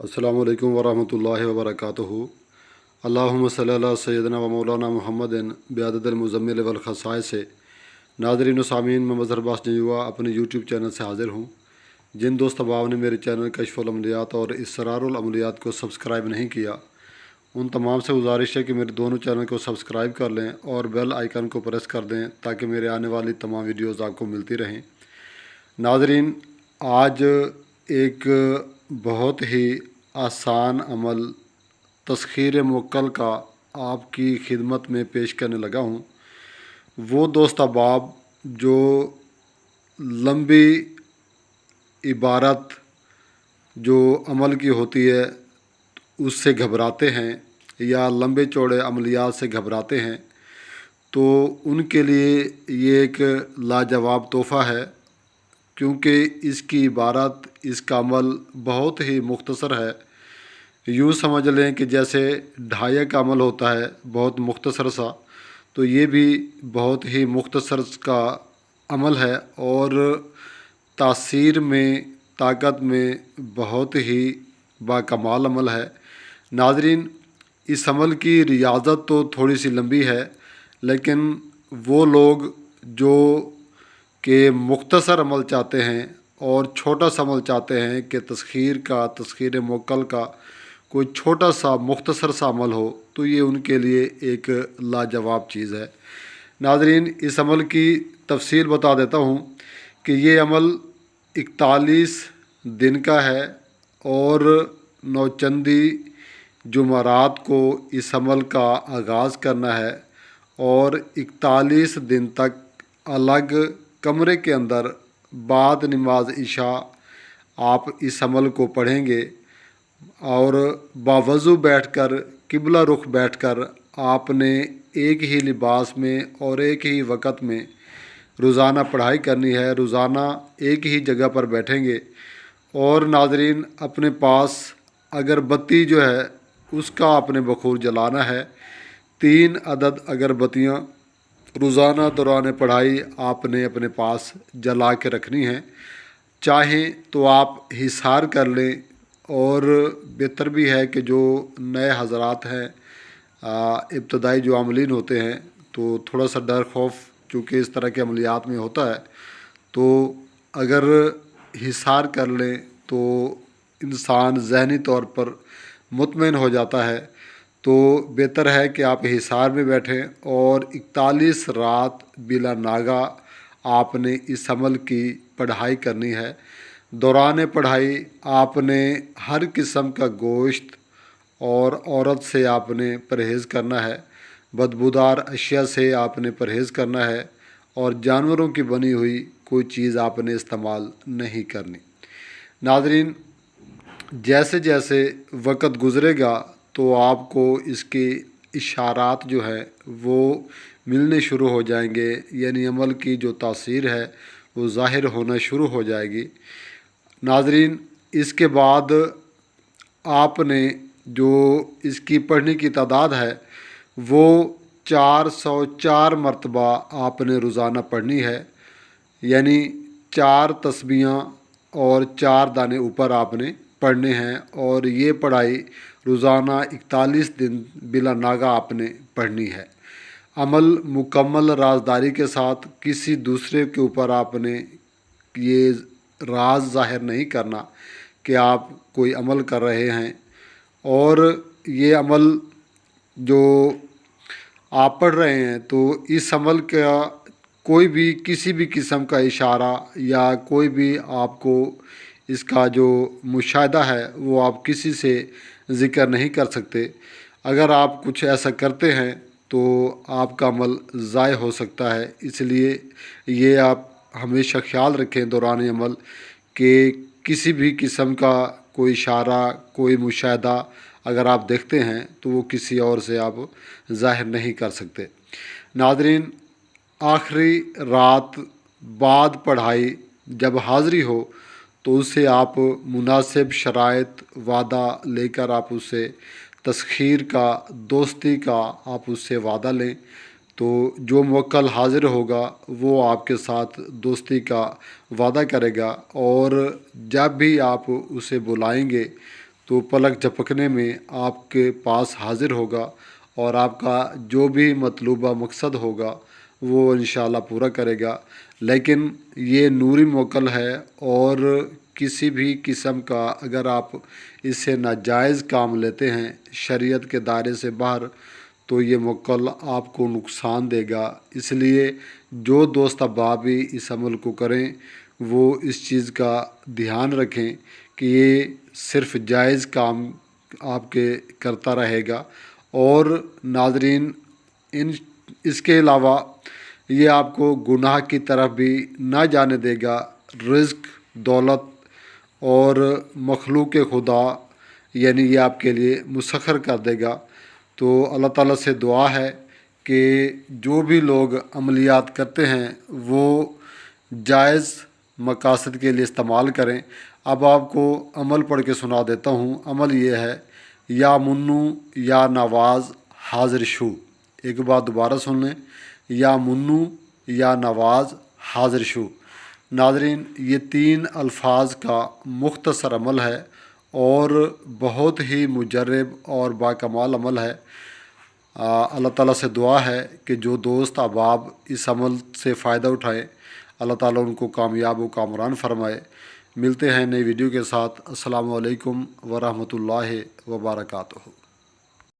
अस्सलामु अलैकुम वरहमतुल्लाहि वबरकातुहू। अल्लाहुम्मा सल्ली अला सय्यदना व मौलाना मुहम्मदिन बिअददिल मुज़म्मिल वल ख़साइस से। नाज़रीन व सामीन, मैं मज़हर अब्बास जंजुआ अपने यूट्यूब चैनल से हाज़िर हूँ। जिन दोस्त अहबाब ने मेरे चैनल कश्फ़ुल अमलियात और इसरारुल अमलियात को सब्सक्राइब नहीं किया, उन तमाम से गुजारिश है कि मेरे दोनों चैनल को सब्सक्राइब कर लें और बेल आइकन को प्रेस कर दें ताकि मेरे आने वाली तमाम वीडियोज़ आपको मिलती रहें। नाज़रीन, आज एक बहुत ही आसान अमल तस्खीर मुवक्कल का आपकी खिदमत में पेश करने लगा हूँ। वो दोस्त अहबाब जो लंबी इबारत जो अमल की होती है उससे घबराते हैं या लंबे चौड़े अमलियात से घबराते हैं, तो उनके लिए ये एक लाजवाब तोहफ़ा है, क्योंकि इसकी इबारत, इसका अमल बहुत ही मुख्तसर है। यूँ समझ लें कि जैसे ढाई का अमल होता है बहुत मुख्तसर सा, तो ये भी बहुत ही मुख्तसर का अमल है और तासीर में, ताकत में बहुत ही बाकमाल अमल है। नाज़रीन, इस अमल की रियाज़त तो थोड़ी सी लंबी है, लेकिन वो लोग जो कि मुख्तसर अमल चाहते हैं और छोटा सा अमल चाहते हैं कि तस्खीर मुवक्कल का कोई छोटा सा मुख्तसर सा अमल हो, तो ये उनके लिए एक लाजवाब चीज़ है। नाज़रीन, इस अमल की तफसील बता देता हूँ कि ये अमल 41 दिन का है और नौचंदी जुमरात को इस अमल का आगाज़ करना है और 41 दिन तक अलग कमरे के अंदर बाद नमाज इशा आप इस अमल को पढ़ेंगे और बावज़ू बैठकर, किबला रुख बैठकर आपने एक ही लिबास में और एक ही वक़्त में रोज़ाना पढ़ाई करनी है। रोज़ाना एक ही जगह पर बैठेंगे और नाज़रीन, अपने पास अगरबत्ती जो है उसका आपने बखूर जलाना है। 3 अदद अगरबत्तियाँ रोज़ाना दौरान पढ़ाई आपने अपने पास जला के रखनी है। चाहें तो आप हिसार कर लें, और बेहतर भी है कि जो नए हज़रात हैं, इब्तदाई जो अमलीन होते हैं, तो थोड़ा सा डर खौफ चूँकि इस तरह के अमलियात में होता है, तो अगर हिसार कर लें तो इंसान ज़हनी तौर पर मुतमईन हो जाता है। तो बेहतर है कि आप हिसार में बैठें और 41 रात बिला नागा आपने इस अमल की पढ़ाई करनी है। दौरान पढ़ाई आपने हर किस्म का गोश्त और औरत से आपने परहेज़ करना है, बदबूदार अशिया से आपने परहेज़ करना है और जानवरों की बनी हुई कोई चीज़ आपने इस्तेमाल नहीं करनी। नाज़रीन, जैसे जैसे वक़्त गुज़रेगा तो आपको इसके इशारात जो है वो मिलने शुरू हो जाएंगे, यानी अमल की जो तासीर है वो ज़ाहिर होना शुरू हो जाएगी। नाज़रीन, इसके बाद आपने जो इसकी पढ़ने की तादाद है वो 404 मरतबा आपने रोज़ाना पढ़नी है, यानी 4 तस्बीहां और 4 दाने ऊपर आपने पढ़ने हैं और ये पढ़ाई रोज़ाना 41 दिन बिला नागा आपने पढ़नी है। अमल मुकम्मल राजदारी के साथ, किसी दूसरे के ऊपर आपने ये राज ज़ाहिर नहीं करना कि आप कोई अमल कर रहे हैं। और ये अमल जो आप पढ़ रहे हैं, तो इस अमल का कोई भी किसी भी किस्म का इशारा या कोई भी आपको इसका जो मुशाहिदा है वो आप किसी से ज़िक्र नहीं कर सकते। अगर आप कुछ ऐसा करते हैं तो आपका अमल ज़ाय हो सकता है। इसलिए ये आप हमेशा ख्याल रखें दौरान अमल कि किसी भी किस्म का कोई इशारा, कोई मुशाहिदा अगर आप देखते हैं तो वो किसी और से आप ज़ाहिर नहीं कर सकते। नाज़रीन, आखिरी रात बाद पढ़ाई जब हाज़री हो तो उससे आप मुनासिब शराइत वादा लेकर आप उससे तस्खीर का, दोस्ती का आप उससे वादा लें, तो जो मुवक्कल हाज़िर होगा वो आपके साथ दोस्ती का वादा करेगा और जब भी आप उसे बुलाएंगे تو پلک جھپکنے میں آپ کے پاس حاضر ہوگا اور آپ کا جو بھی مطلوبہ مقصد ہوگا وہ انشاءاللہ پورا کرے گا۔ لیکن یہ نوری موکل ہے، اور کسی بھی قسم کا اگر آپ اس سے ناجائز کام لیتے ہیں شریعت کے دائرے سے باہر، تو یہ موکل آپ کو نقصان دے گا۔ اس لیے جو دوست احباب بھی اس عمل کو کریں وہ اس چیز کا دھیان رکھیں کہ یہ صرف جائز کام آپ کے کرتا رہے گا، اور ناظرین اس کے علاوہ یہ آپ کو گناہ کی طرف بھی نہ جانے دے گا۔ رزق، دولت اور مخلوق خدا یعنی یہ آپ کے لیے مسخر کر دے گا۔ تو اللہ تعالیٰ سے دعا ہے کہ جو بھی لوگ عملیات کرتے ہیں وہ جائز مقاصد کے لیے استعمال کریں۔ اب آپ کو عمل پڑھ کے سنا دیتا ہوں۔ عمل یہ ہے: یا منو یا نواز حاضر شو۔ ایک بات دوبارہ سن لیں: یا منو یا نواز حاضر شو۔ ناظرین، یہ 3 الفاظ کا مختصر عمل ہے اور بہت ہی مجرب اور باکمال عمل ہے۔ اللہ تعالیٰ سے دعا ہے کہ جو دوست احباب اس عمل سے فائدہ اٹھائیں، اللہ تعالیٰ ان کو کامیاب و کامران فرمائے۔ ملتے ہیں نئی ویڈیو کے ساتھ۔ السلام علیکم ورحمۃ اللہ وبرکاتہ۔